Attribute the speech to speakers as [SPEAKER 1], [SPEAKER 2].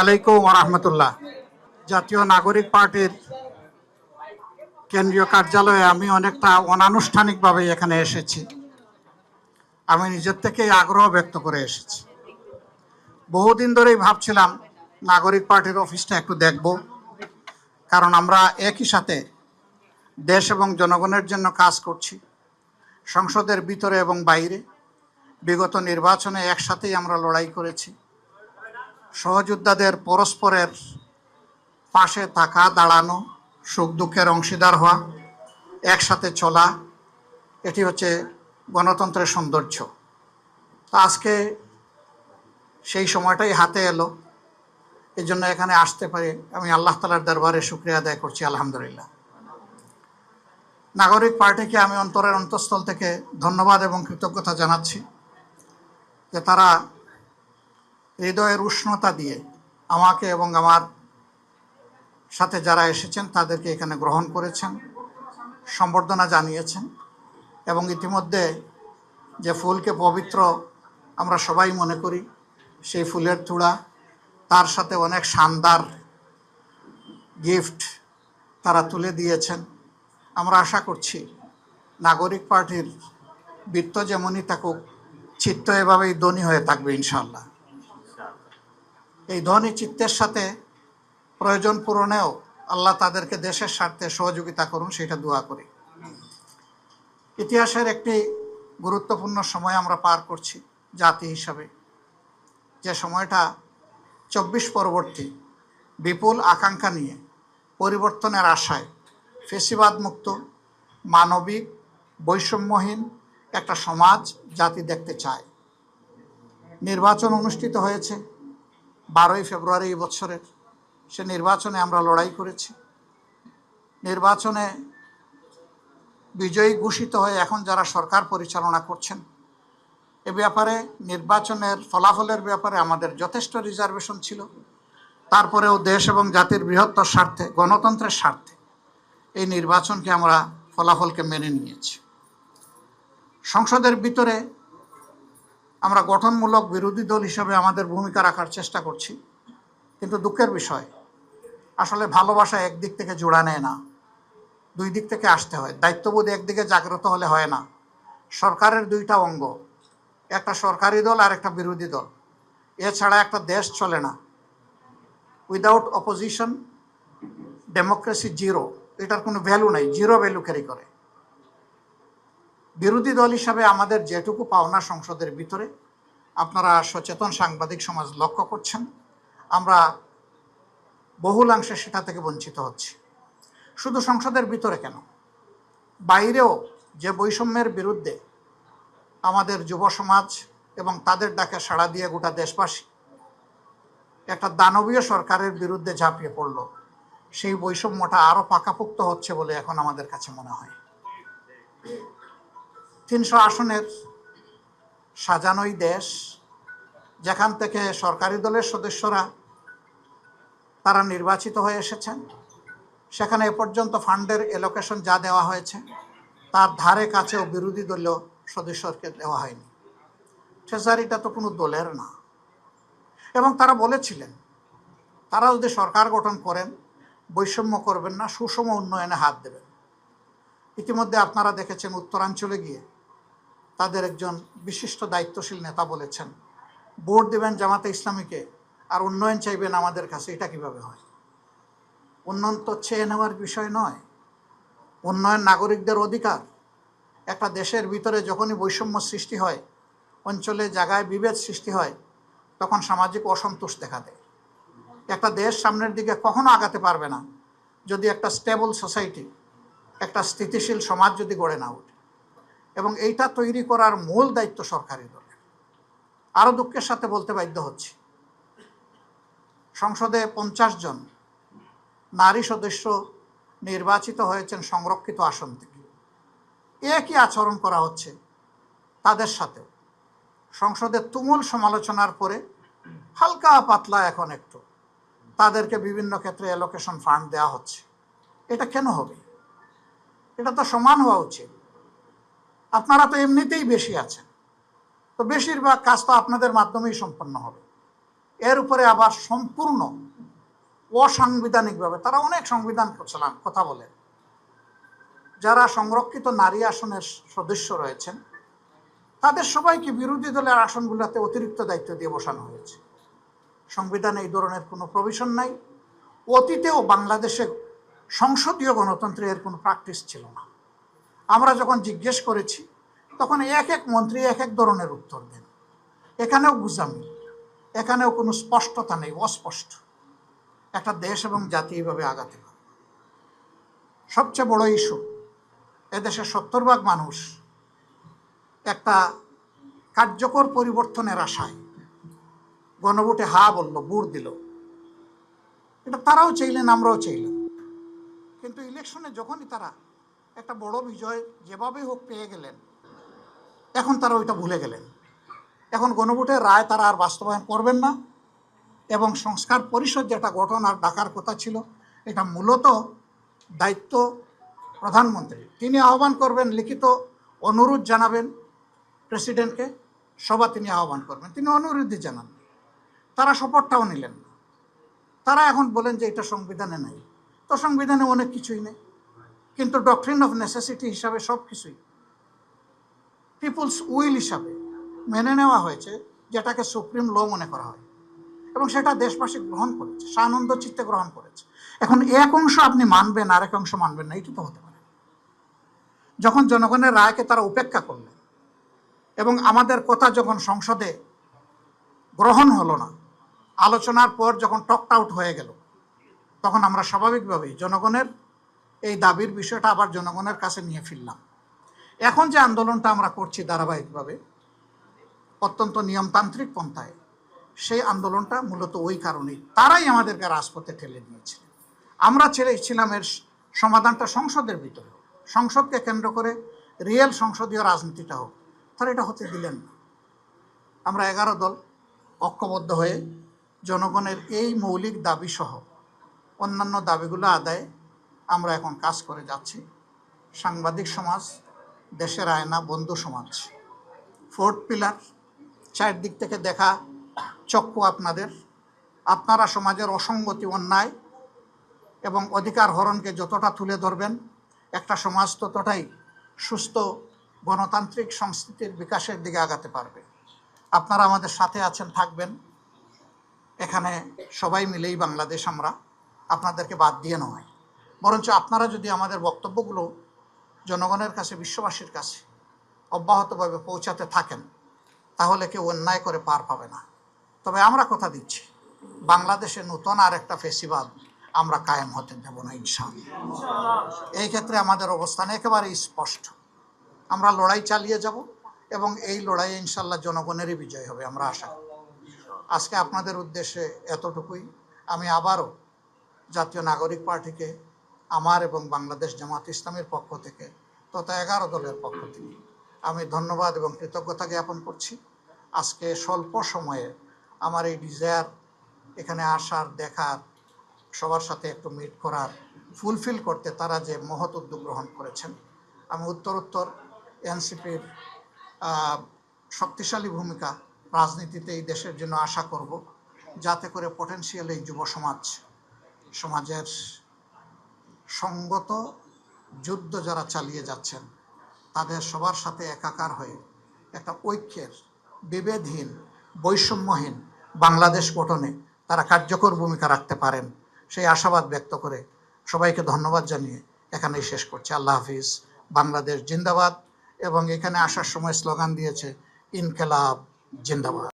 [SPEAKER 1] আলাইকুম ওয়া রাহমাতুল্লাহ। জাতীয় নাগরিক পার্টির কেন্দ্রীয় কার্যালয়ে আমি অনেকটা অনানুষ্ঠানিকভাবে এখানে এসেছি। আমি নিজের থেকেই আগ্রহ ব্যক্ত করে এসেছি। বহুদিন ধরেই ভাবছিলাম নাগরিক পার্টির অফিসটা একটু দেখব, কারণ আমরা একই সাথে দেশ এবং জনগণের জন্য কাজ করছি, সংসদের ভিতরে এবং বাইরে। বিগত নির্বাচনে একসাথেই আমরা লড়াই করেছি। সহযোদ্ধাদের পরস্পরের পাশে থাকা, দাঁড়ানো, সুখ দুঃখের অংশীদার হওয়া, একসাথে চলা, এটি হচ্ছে গণতন্ত্রের সৌন্দর্য। তো আজকে সেই সময়টাই হাতে এলো, এই জন্য এখানে আসতে পারি আমি আল্লাহ তাআলার দরবারে শুকরিয়া আদায় করছি, আলহামদুলিল্লাহ। নাগরিক পার্টিকে আমি অন্তরের অন্তঃস্থল থেকে ধন্যবাদ এবং কৃতজ্ঞতা জানাচ্ছি যে তারা হৃদয়ের উষ্ণতা দিয়ে আমাকে এবং আমার সাথে যারা এসেছেন তাদেরকে এখানে গ্রহণ করেছেন, সম্বর্ধনা জানিয়েছেন এবং ইতিমধ্যে যে ফুলকে পবিত্র আমরা সবাই মনে করি, সেই ফুলের তুড়া, তার সাথে অনেক শানদার গিফট তারা তুলে দিয়েছেন। আমরা আশা করছি নাগরিক পার্টির বৃত্ত যেমনই থাকুক, চিত্ত এভাবেই ধনী হয়ে থাকবে ইনশাআল্লাহ। এই ধনী চিত্তের সাথে প্রয়োজন পূরণেও আল্লাহ তাদেরকে দেশের স্বার্থে সহযোগিতা করুন, সেটা দোয়া করি। ইতিহাসের একটি গুরুত্বপূর্ণ সময় আমরা পার করছি জাতি হিসাবে, যে সময়টা ২৪ পরবর্তী বিপুল আকাঙ্ক্ষা নিয়ে পরিবর্তনের আশায় ফেসিবাদ মুক্ত, মানবিক, বৈষম্যহীন একটা সমাজ জাতি দেখতে চায়। নির্বাচন অনুষ্ঠিত হয়েছে 12ই ফেব্রুয়ারি এই বছরের। সে নির্বাচনে আমরা লড়াই করেছি। নির্বাচনে বিজয়ী ঘোষিত হয়ে এখন যারা সরকার পরিচালনা করছেন, এ ব্যাপারে নির্বাচনের ফলাফলের ব্যাপারে আমাদের যথেষ্ট রিজার্ভেশন ছিল। তারপরেও দেশ এবং জাতির বৃহত্তর স্বার্থে, গণতন্ত্রের স্বার্থে এই নির্বাচনকে আমরা ফলাফলকে মেনে নিয়েছি। সংসদের ভিতরে আমরা গঠনমূলক বিরোধী দল হিসাবে আমাদের ভূমিকা রাখার চেষ্টা করছি, কিন্তু দুঃখের বিষয় আসলে ভালোবাসা একদিক থেকে জোড়া নেয় না, দুই দিক থেকে আসতে হয়। দায়িত্ববোধ একদিকে জাগ্রত হলে হয় না। সরকারের দুইটা অঙ্গ, একটা সরকারি দল আর একটা বিরোধী দল, এছাড়া একটা দেশ চলে না। উইদাউট অপোজিশন ডেমোক্রেসি জিরো, এটার কোনো ভ্যালু নাই, জিরো ভ্যালু ক্যারি করে। বিরোধী দল হিসাবে আমাদের যেটুকু পাওনা সংসদের ভিতরে, আপনারা সচেতন সাংবাদিক সমাজ লক্ষ্য করছেন, আমরা বহুলাংশে সেটা থেকে বঞ্চিত হচ্ছি। শুধু সংসদের ভিতরে কেন, বাইরেও যে বৈষম্যের বিরুদ্ধে আমাদের যুব সমাজ এবং তাদের ডাকে সাড়া দিয়ে গোটা দেশবাসী একটা দানবীয় সরকারের বিরুদ্ধে ঝাঁপিয়ে পড়ল, সেই বৈষম্যটা আরও পাকাপোক্ত হচ্ছে বলে এখন আমাদের কাছে মনে হয়। ৩০০ আসনের সাজানোই দেশ, যেখান থেকে সরকারি দলের সদস্যরা তারা নির্বাচিত হয়ে এসেছেন, সেখানে এ পর্যন্ত ফান্ডের এলোকেশন যা দেওয়া হয়েছে তার ধারে কাছেও বিরোধী দলীয় সদস্যকে দেওয়া হয়নি। ট্রেজারিটা তো কোনো দলের না। এবং তারা বলেছিলেন তারা যদি সরকার গঠন করেন বৈষম্য করবেন না, সুষম উন্নয়নে হাত দেবেন। ইতিমধ্যে আপনারা দেখেছেন উত্তরাঞ্চলে গিয়ে তাদের একজন বিশিষ্ট দায়িত্বশীল নেতা বলেছেন, ভোট দেবেন জামাতে ইসলামীকে আর উন্নয়ন চাইবেন আমাদের কাছে, এটা কিভাবে হয়? উন্নয়ন তো চেয়ে নেওয়ার বিষয় নয়, উন্নয়ন নাগরিকদের অধিকার। একটা দেশের ভিতরে যখনই বৈষম্য সৃষ্টি হয়, অঞ্চলে জায়গায় বিভেদ সৃষ্টি হয়, তখন সামাজিক অসন্তোষ দেখা দেয়। একটা দেশ সামনের দিকে কখনো আগাতে পারবে না যদি একটা স্টেবল সোসাইটি, একটা স্থিতিশীল সমাজ যদি গড়ে না ওঠে। এবং এইটা তৈরি করার মূল দায়িত্ব সরকারি দলের। আরও দুঃখের সাথে বলতে বাধ্য হচ্ছি, সংসদে 50 জন নারী সদস্য নির্বাচিত হয়েছেন সংরক্ষিত আসন থেকে। একই আচরণ করা হচ্ছে তাদের সাথে। সংসদে তুমুল সমালোচনার পরে হালকা পাতলা এখন একটু তাদেরকে বিভিন্ন ক্ষেত্রে অ্যালোকেশন ফান্ড দেওয়া হচ্ছে। এটা কেন হবে? এটা তো সমান হওয়া উচিত। আপনারা তো এমনিতেই বেশি আছেন, তো বেশিরভাগ কাজ তো আপনাদের মাধ্যমেই সম্পন্ন হবে। এর উপরে আবার সম্পূর্ণ অসাংবিধানিকভাবে তারা অনেক সংবিধান কথা বলে। যারা সংরক্ষিত নারী আসনের সদস্য রয়েছেন তাদের সবাইকে বিরোধী দলের আসনগুলোতে অতিরিক্ত দায়িত্ব দিয়ে বসানো হয়েছে। সংবিধানে এই ধরনের কোনো প্রভিশন নাই। অতীতেও বাংলাদেশে সংসদীয় গণতন্ত্রে এর কোনো প্র্যাকটিস ছিল না। আমরা যখন জিজ্ঞেস করেছি তখন এক এক মন্ত্রী এক এক ধরনের উত্তর দেন। এখানেও গুজামি, এখানেও কোনো স্পষ্টতা নেই, অস্পষ্ট। একটা দেশ এবং জাতি এইভাবে আগাতে পারে। সবচেয়ে বড় ইস্যু, এদেশের 70% মানুষ একটা কার্যকর পরিবর্তনের আশায় গণভোটে হা বলল, ভোট দিল। এটা তারাও চাইলেন, আমরাও চাইলাম। কিন্তু ইলেকশনে যখনই তারা একটা বড় বিজয় যেভাবেই হোক পেয়ে গেলেন, এখন তারা ওইটা ভুলে গেলেন। এখন গণভোটের রায় তারা আর বাস্তবায়ন করবেন না, এবং সংস্কার পরিষদ যেটা গঠন আর ডাকার কথা ছিল, এটা মূলত দায়িত্ব প্রধানমন্ত্রী। তিনি আহ্বান করবেন, লিখিত অনুরোধ জানাবেন প্রেসিডেন্টকে, সভা তিনি আহ্বান করবেন, তিনি অনুরোধই জানান। তারা শপথটাও নিলেন না। তারা এখন বলেন যে এটা সংবিধানে নাই। তো সংবিধানে অনেক কিছুই নেই, কিন্তু ডক্ট্রিন অফ নেসেসিটি হিসাবে সব কিছুই পিপুলস উইল হিসাবে মেনে নেওয়া হয়েছে, যেটাকে সুপ্রিম ল মনে করা হয়, এবং সেটা দেশবাসী গ্রহণ করেছে, সানন্দ চিত্তে গ্রহণ করেছে। এখন এক অংশ আপনি মানবেন, আরেক অংশ মানবেন না, এটা তো হতে পারে। যখন জনগণের রায়কে তারা উপেক্ষা করলেন এবং আমাদের কথা যখন সংসদে গ্রহণ হলো না, আলোচনার পর যখন টকড আউট হয়ে গেল, তখন আমরা স্বাভাবিকভাবেই জনগণের এই দাবির বিষয়টা আবার জনগণের কাছে নিয়ে ফিরলাম। এখন যে আন্দোলনটা আমরা করছি ধারাবাহিকভাবে অত্যন্ত নিয়মতান্ত্রিক পন্থায়, সেই আন্দোলনটা মূলত ওই কারণেই, তারাই আমাদেরকে রাজপথে ঠেলে দিয়েছিলেন। আমরা ছেড়েছিলাম এর সমাধানটা সংসদের ভিতরে, সংসদকে কেন্দ্র করে রিয়েল সংসদীয় রাজনীতিটা হোক। তারা এটা হতে দিলেন না। আমরা 11 দল ঐক্যবদ্ধ হয়ে জনগণের এই মৌলিক দাবি সহ অন্যান্য দাবিগুলো আদায়ে আমরা এখন কাজ করে যাচ্ছি। সাংবাদিক সমাজ, দেশের আয়না, বন্ধু সমাজ, 4th পিলার, চারদিক থেকে দেখা চক্ষু আপনাদের। আপনারা সমাজের অসঙ্গতি, অন্যায় এবং অধিকার হরণকে যতটা তুলে ধরবেন, একটা সমাজ ততটাই সুস্থ গণতান্ত্রিক সংস্কৃতির বিকাশের দিকে আগাতে পারবে। আপনারা আমাদের সাথে আছেন, থাকবেন। এখানে সবাই মিলেই বাংলাদেশ আমরা, আপনাদেরকে বাদ দিয়ে নয়। বরঞ্চ আপনারা যদি আমাদের বক্তব্যগুলো জনগণের কাছে, বিশ্ববাসীর কাছে অব্যাহতভাবে পৌঁছাতে থাকেন, তাহলে কেউ অন্যায় করে পার পাবে না। তবে আমরা কথা দিচ্ছি, বাংলাদেশে নতুন আর একটা ফেসিবাদ আমরা কায়েম হতে দেব না ইনশাআল্লাহ। এই ক্ষেত্রে আমাদের অবস্থান একেবারেই স্পষ্ট। আমরা লড়াই চালিয়ে যাব এবং এই লড়াইয়ে ইনশাআল্লাহ জনগণেরই বিজয় হবে, আমরা আশা করি। আজকে আপনাদের উদ্দেশ্যে এতটুকুই। আমি আবারও জাতীয় নাগরিক পার্টিকে আমার এবং বাংলাদেশ জামাত ইসলামের পক্ষ থেকে তথা 11 দলের পক্ষ থেকে আমি ধন্যবাদ এবং কৃতজ্ঞতা জ্ঞাপন করছি। আজকে স্বল্প সময়ে আমার এই ডিজায়ার, এখানে আসার, দেখার, সবার সাথে একটু মিট করার, ফুলফিল করতে তারা যে মহৎ উদ্যোগ গ্রহণ করেছেন, আমি উত্তরোত্তর এনসিপির শক্তিশালী ভূমিকা রাজনীতিতে এই দেশের জন্য আশা করব, যাতে করে পটেনশিয়াল এই যুব সমাজের সঙ্গত যুদ্ধ যারা চালিয়ে যাচ্ছেন, তাদের সবার সাথে একাকার হয়ে একটা ঐক্যের, বিভেদহীন, বৈষম্যহীন বাংলাদেশ গঠনে তারা কার্যকর ভূমিকা রাখতে পারেন, সেই আশাবাদ ব্যক্ত করে সবাইকে ধন্যবাদ জানিয়ে এখানেই শেষ করছি। আল্লাহ হাফিজ। বাংলাদেশ জিন্দাবাদ। এবং এখানে আসার সময় স্লোগান দিয়েছে ইনকেলাব জিন্দাবাদ।